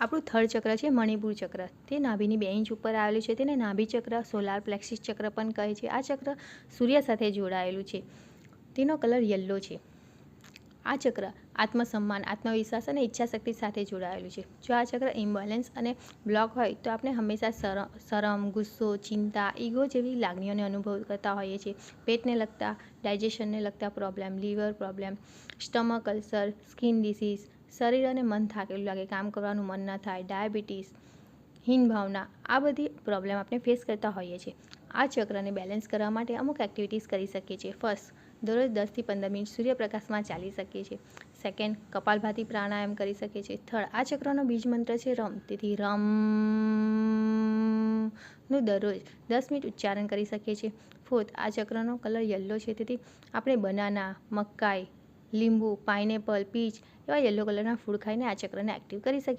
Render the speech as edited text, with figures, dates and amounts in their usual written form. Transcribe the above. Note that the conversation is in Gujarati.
આપણું થર્ડ ચક્ર છે મણિપુર ચક્ર. તે નાભીની 2 ઇંચ ઉપર આવેલું છે. તેને નાભી ચક્ર, સોલાર પ્લેક્સિસ ચક્ર પણ કહે છે. આ ચક્ર સૂર્ય સાથે જોડાયેલું છે. તેનો કલર યલો છે. આ ચક્ર આત્મસન્માન, આત્મવિશ્વાસ અને ઈચ્છાશક્તિ સાથે જોડાયેલું છે. જો આ ચક્ર ઇમ્બેલેન્સ અને બ્લોક હોય તો આપણે હંમેશા શરમ, ગુસ્સો, ચિંતા, ઈગો જેવી લાગણીઓને અનુભવ કરતા હોઈએ છીએ. પેટને લગતા, ડાયજેશનને લગતા problem, liver problem, stomach ulcer, skin disease, શરીર અને મન થાકેલું લાગે, કામ કરવાનું મન ન થાય, ડાયાબિટીસ, હીન ભાવના, આ બધી પ્રોબ્લેમ આપણે ફેસ કરતા હોઈએ છીએ. આ ચક્રને બેલેન્સ કરવા માટે અમુક એક્ટિવિટીઝ કરી શકીએ છીએ. ફર્સ્ટ, દરરોજ 10 થી 15 મિનિટ સૂર્યપ્રકાશમાં ચાલી શકીએ છીએ. સેકન્ડ, કપાલભાતિ પ્રાણાયામ કરી શકીએ છીએ. થર્ડ, આ ચક્રનો બીજ મંત્ર છે રમ. તેથી રમનું દરરોજ 10 મિનિટ ઉચ્ચારણ કરી શકીએ છીએ. ફોર્થ, આ ચક્રનો કલર યલો છે. તેથી આપણે બનાના, મકાઈ, લીંબુ, પાઇનેપલ, પીચ એવા યલો કલરના ફૂડ ખાઈને આ ચક્રને એક્ટિવ કરી શકીએ.